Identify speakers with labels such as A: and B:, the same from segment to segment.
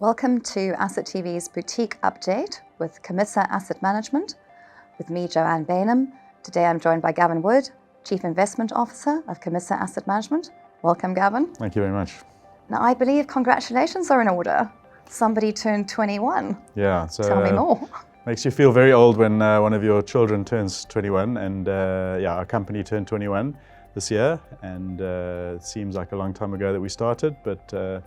A: Welcome to AssetTV's Boutique Update with Camissa Asset Management, with me, Joanne Bainham. Today I'm joined by Gavin Wood, Chief Investment Officer of Camissa Asset Management. Welcome, Gavin.
B: Thank you very much.
A: Now, I believe congratulations are in order. Somebody turned 21.
B: Yeah. So,
A: tell me more.
B: Makes you feel very old when one of your children turns 21, and our company turned 21 this year, and it seems like a long time ago that we started, but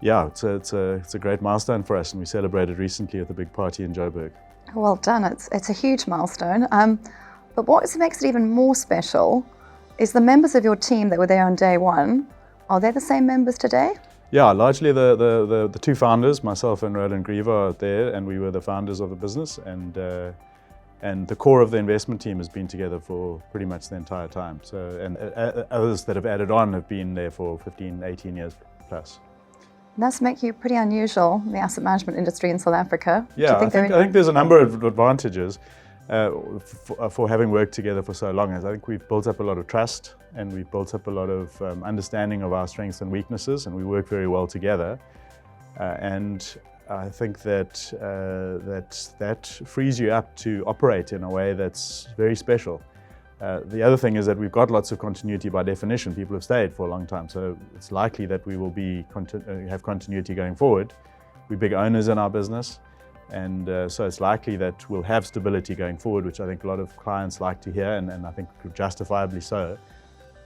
B: it's a great milestone for us, and we celebrated recently with a big party in Joburg.
A: Well done. It's a huge milestone. But what makes it even more special is the members of your team that were there on day one. Are they the same members today?
B: Yeah, largely the two founders, myself and Roland Griever, are there, and we were the founders of the business, and the core of the investment team has been together for pretty much the entire time. So, and others that have added on have been there for 15, 18 years plus.
A: That's make you pretty unusual in the asset management industry in South Africa.
B: Yeah, I think there's a number of advantages for having worked together for so long. I think we've built up a lot of trust, and we've built up a lot of understanding of our strengths and weaknesses, and we work very well together. And I think that that frees you up to operate in a way that's very special. The other thing is that we've got lots of continuity by definition. People have stayed for a long time, so it's likely that we will have continuity going forward. We're big owners in our business, and so it's likely that we'll have stability going forward, which I think a lot of clients like to hear, and I think justifiably so.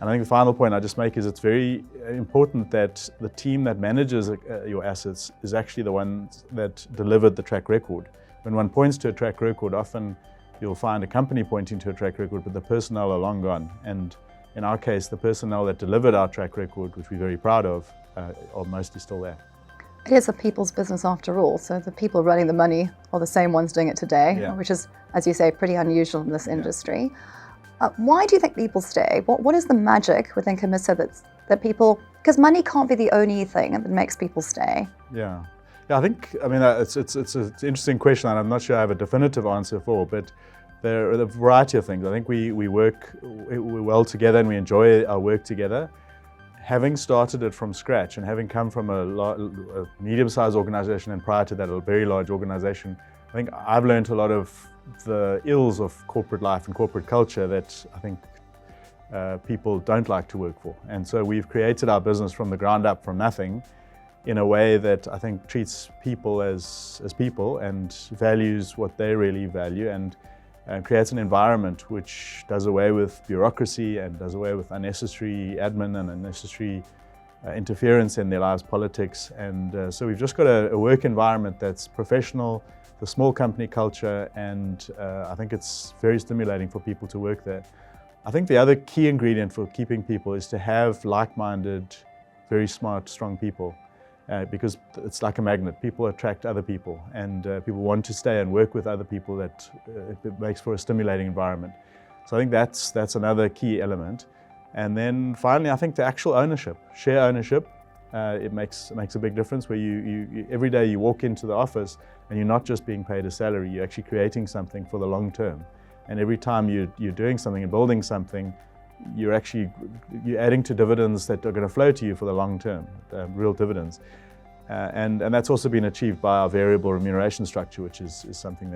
B: And I think the final point I just make is it's very important that the team that manages your assets is actually the one that delivered the track record. When one points to a track record, often you'll find a company pointing to a track record, but the personnel are long gone. And in our case, the personnel that delivered our track record, which we're very proud of, are mostly still there.
A: It is a people's business after all, so the people running the money are the same ones doing it today, which is, as you say, pretty unusual in this industry. Why do you think people stay? What is the magic within Camissa that people, because money can't be the only thing that makes people stay?
B: Yeah, I think, it's an interesting question, and I'm not sure I have a definitive answer for, but there are a variety of things. I think we're well together, and we enjoy our work together. Having started it from scratch and having come from a medium-sized organization, and prior to that a very large organization, I think I've learned a lot of the ills of corporate life and corporate culture that I think people don't like to work for. And so we've created our business from the ground up, from nothing, in a way that I think treats people as people and values what they really value, and creates an environment which does away with bureaucracy and does away with unnecessary admin and unnecessary interference in their lives, politics. And so we've just got a work environment that's professional, the small company culture, and I think it's very stimulating for people to work there. I think the other key ingredient for keeping people is to have like-minded, very smart, strong people. Because it's like a magnet. People attract other people, and people want to stay and work with other people. That it makes for a stimulating environment. So I think that's another key element. And then finally, I think the actual ownership, share ownership, it makes a big difference. Where you every day you walk into the office and you're not just being paid a salary. You're actually creating something for the long term. And every time you're doing something and building something, you're adding to dividends that are going to flow to you for the long term, real dividends. And that's also been achieved by our variable remuneration structure, which is something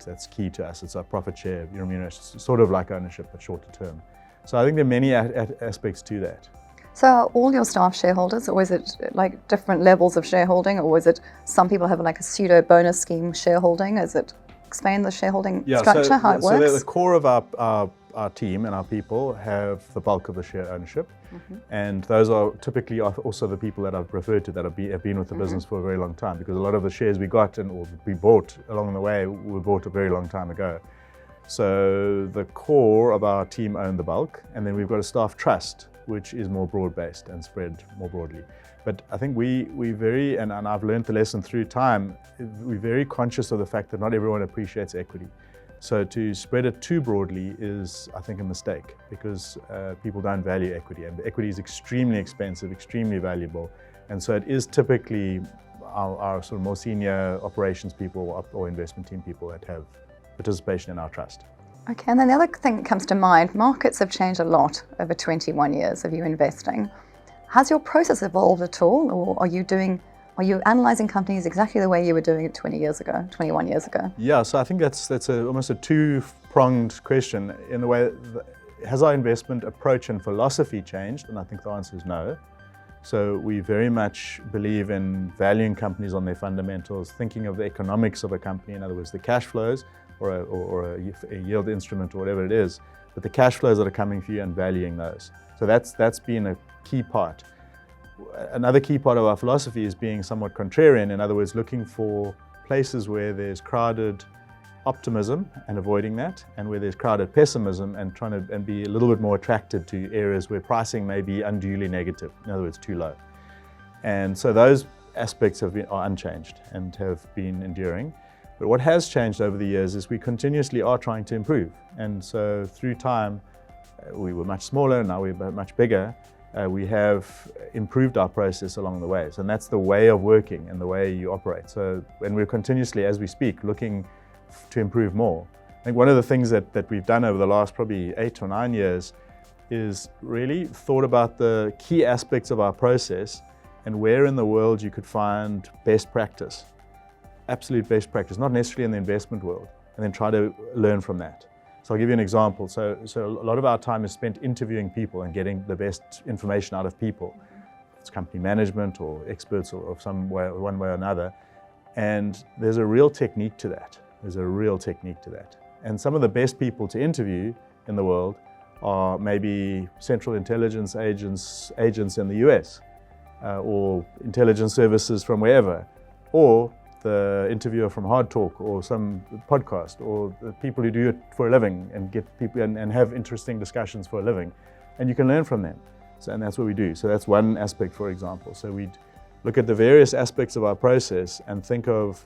B: that's key to us. It's our profit share remuneration, sort of like ownership, but shorter term. So I think there are many aspects to that.
A: So are all your staff shareholders, or is it like different levels of shareholding, or is it some people have like a pseudo bonus scheme shareholding? Explain the shareholding structure, how it works?
B: So the core of our team and our people have the bulk of the share ownership, and those are typically also the people that I've referred to that have been with the business for a very long time, because a lot of the shares we got or we bought along the way were bought a very long time ago. So the core of our team own the bulk, and then we've got a staff trust, which is more broad-based and spread more broadly. But I think we very, and I've learned the lesson through time, we're very conscious of the fact that not everyone appreciates equity. So to spread it too broadly is, I think, a mistake, because people don't value equity, and equity is extremely expensive, extremely valuable. And so it is typically our sort of more senior operations people or investment team people that have participation in our trust.
A: Okay, and then the other thing that comes to mind, markets have changed a lot over 21 years of you investing. Has your process evolved at all, or are you doing Are you analysing companies exactly the way you were doing it 20 years ago, 21 years ago?
B: Yeah, so I think that's almost a two-pronged question in the way that, has our investment approach and philosophy changed? And I think the answer is no. So we very much believe in valuing companies on their fundamentals, thinking of the economics of a company, in other words, the cash flows or a yield instrument or whatever it is, but the cash flows that are coming for you and valuing those. So that's been a key part. Another key part of our philosophy is being somewhat contrarian, in other words, looking for places where there's crowded optimism and avoiding that, and where there's crowded pessimism and trying to be a little bit more attracted to areas where pricing may be unduly negative, in other words, too low. And so those aspects are unchanged and have been enduring. But what has changed over the years is we continuously are trying to improve. And so through time, we were much smaller, now we're much bigger. We have improved our process along the way. So and that's the way of working and the way you operate. So, and we're continuously, as we speak, looking to improve more. I think one of the things that we've done over the last probably 8 or 9 years is really thought about the key aspects of our process and where in the world you could find best practice, absolute best practice, not necessarily in the investment world, and then try to learn from that. So I'll give you an example. So a lot of our time is spent interviewing people and getting the best information out of people. It's company management or experts of some way, one way or another. And there's a real technique to that. And some of the best people to interview in the world are maybe Central Intelligence agents in the US, or intelligence services from wherever, or the interviewer from Hard Talk or some podcast, or the people who do it for a living and get people and have interesting discussions for a living. And you can learn from them. So, and that's what we do. So that's one aspect, for example. So we'd look at the various aspects of our process and think of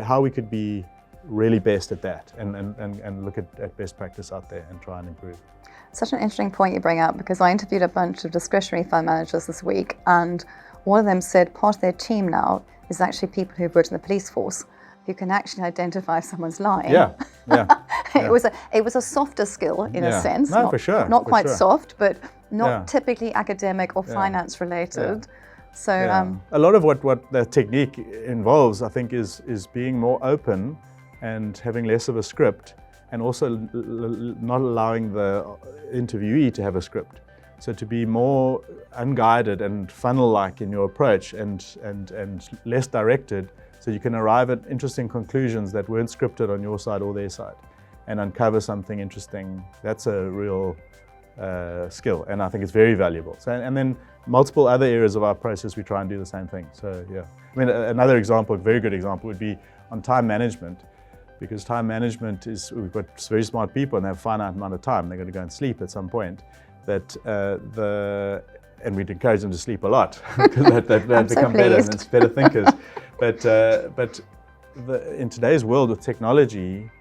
B: how we could be really best at that and look at best practice out there and try and improve.
A: Such an interesting point you bring up, because I interviewed a bunch of discretionary fund managers this week, and one of them said part of their team now is actually people who've worked in the police force, who can actually identify if someone's lying.
B: Yeah.
A: It was a softer skill in a sense.
B: No, for sure.
A: Not quite
B: sure.
A: soft, but not typically academic or finance related. So
B: a lot of what the technique involves, I think, is being more open and having less of a script, and also not allowing the interviewee to have a script. So to be more unguided and funnel-like in your approach and less directed, so you can arrive at interesting conclusions that weren't scripted on your side or their side, and uncover something interesting. That's a real skill, and I think it's very valuable. So, and then multiple other areas of our process, we try and do the same thing. So yeah, I mean, another example, a very good example, would be on time management. Because time management is, we've got very smart people and they have a finite amount of time. They're going to go and sleep at some point. And we'd encourage them to sleep a lot because they become better and better thinkers. But in today's world with technology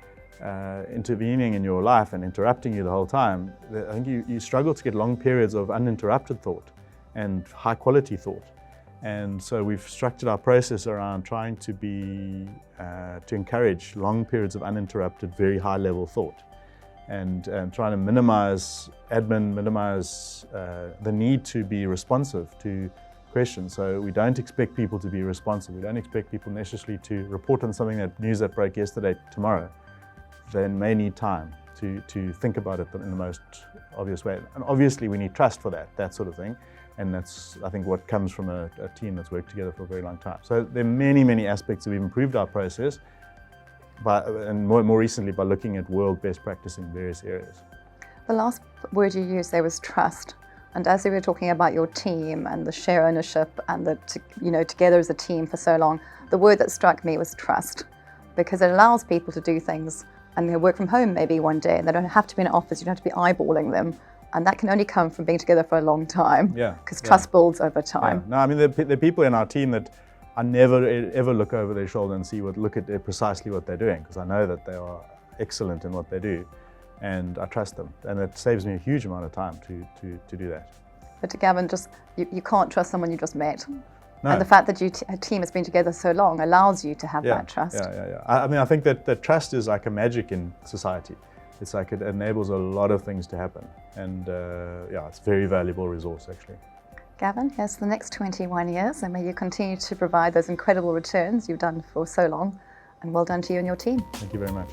B: intervening in your life and interrupting you the whole time, I think you struggle to get long periods of uninterrupted thought and high quality thought. And so we've structured our process around trying to encourage long periods of uninterrupted, very high level thought, and trying to minimize admin, minimize the need to be responsive to questions. So we don't expect people to be responsive. We don't expect people necessarily to report on something news that broke yesterday tomorrow. They may need time to think about it in the most obvious way. And obviously we need trust for that sort of thing. And that's, I think, what comes from a team that's worked together for a very long time. So there are many, many aspects that we've improved our process, and more recently by looking at world best practice in various areas.
A: The last word you used there was trust. And as we were talking about your team and the share ownership and together as a team for so long, the word that struck me was trust, because it allows people to do things and they work from home maybe one day and they don't have to be in an office, you don't have to be eyeballing them. And that can only come from being together for a long time, because trust builds over time.
B: No, I mean, there are people in our team that I never ever look over their shoulder and look at precisely what they're doing, because I know that they are excellent in what they do, and I trust them, and it saves me a huge amount of time to do that.
A: But to Gavin, you can't trust someone you just met.
B: No.
A: And the fact that a team has been together so long allows you to have that trust.
B: I mean, I think that trust is like a magic in society. It's like it enables a lot of things to happen, and it's a very valuable resource actually.
A: Gavin, here's the next 21 years, and may you continue to provide those incredible returns you've done for so long. And well done to you and your team.
B: Thank you very much.